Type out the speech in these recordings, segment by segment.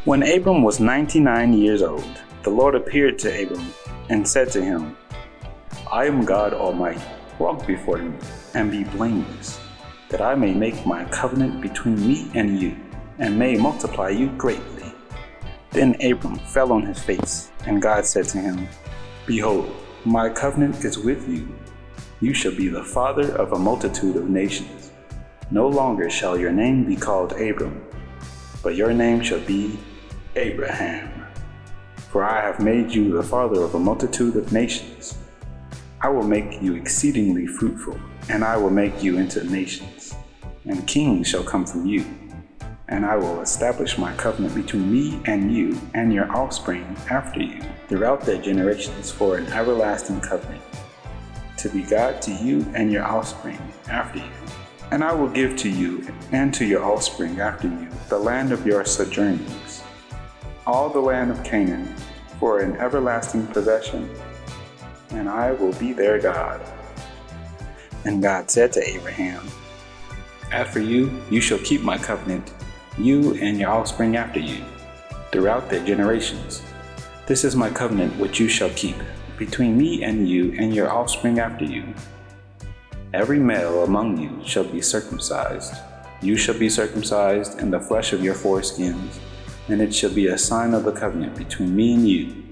When Abram was 99 years old, the Lord appeared to Abram and said to him, I am God Almighty. Walk before me and be blameless, that I may make my covenant between me and you, and may multiply you greatly. Then Abram fell on his face, and God said to him, Behold, my covenant is with you. You shall be the father of a multitude of nations. No longer shall your name be called Abram, but your name shall be Abraham. For I have made you the father of a multitude of nations. I will make you exceedingly fruitful, and I will make you into nations, and kings shall come from you. And I will establish my covenant between me and you and your offspring after you throughout their generations for an everlasting covenant, to be God to you and your offspring after you. And I will give to you and to your offspring after you the land of your sojournings, all the land of Canaan, for an everlasting possession, and I will be their God. And God said to Abraham, As for you, you shall keep my covenant, you and your offspring after you, throughout their generations. This is my covenant which you shall keep, between me and you and your offspring after you. Every male among you shall be circumcised. You shall be circumcised in the flesh of your foreskins, and it shall be a sign of the covenant between me and you.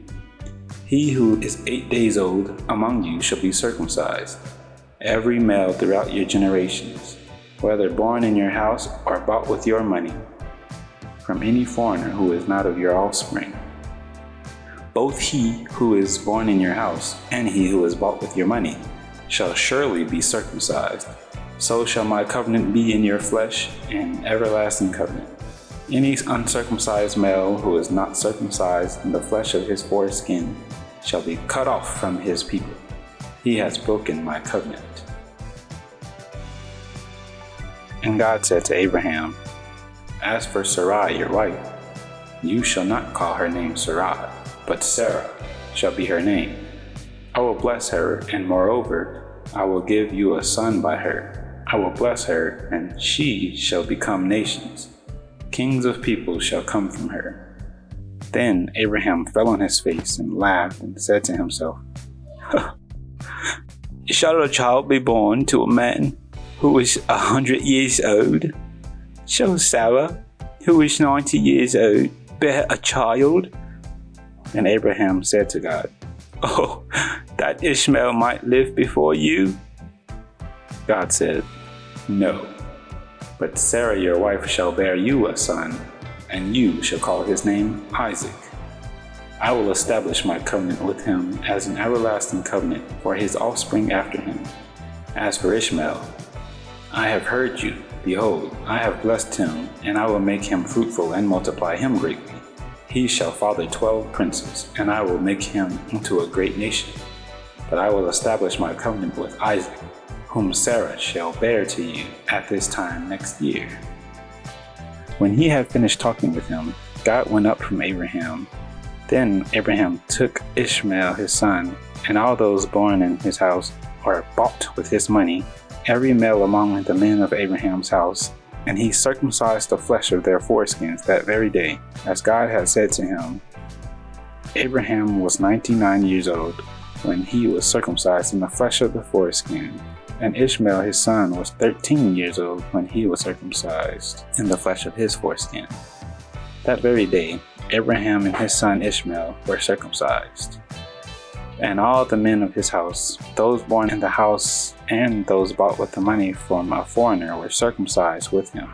He who is 8 days old among you shall be circumcised, every male throughout your generations, whether born in your house or bought with your money, from any foreigner who is not of your offspring. Both he who is born in your house and he who is bought with your money shall surely be circumcised. So shall my covenant be in your flesh, an everlasting covenant. Any uncircumcised male who is not circumcised in the flesh of his foreskin shall be cut off from his people. He has broken my covenant. And God said to Abraham, As for Sarai your wife, you shall not call her name Sarai, but Sarah shall be her name. I will bless her, and moreover, I will give you a son by her. I will bless her, and she shall become nations. Kings of people shall come from her. Then Abraham fell on his face and laughed and said to himself, Shall a child be born to a man who is 100 years old? Shall Sarah, who is 90 years old, bear a child? And Abraham said to God, Oh, that Ishmael might live before you? God said, No, but Sarah your wife shall bear you a son, and you shall call his name Isaac. I will establish my covenant with him as an everlasting covenant for his offspring after him. As for Ishmael, I have heard you. Behold, I have blessed him, and I will make him fruitful and multiply him greatly. He shall father 12 princes, and I will make him into a great nation. But I will establish my covenant with Isaac, whom Sarah shall bear to you at this time next year. When he had finished talking with him, God went up from Abraham. Then Abraham took Ishmael his son, and all those born in his house, or bought with his money, every male among the men of Abraham's house, and he circumcised the flesh of their foreskins that very day, as God had said to him. Abraham was 99 years old when he was circumcised in the flesh of the foreskin, and Ishmael his son was 13 years old when he was circumcised in the flesh of his foreskin. That very day, Abraham and his son Ishmael were circumcised. And all the men of his house, those born in the house and those bought with the money from a foreigner, were circumcised with him.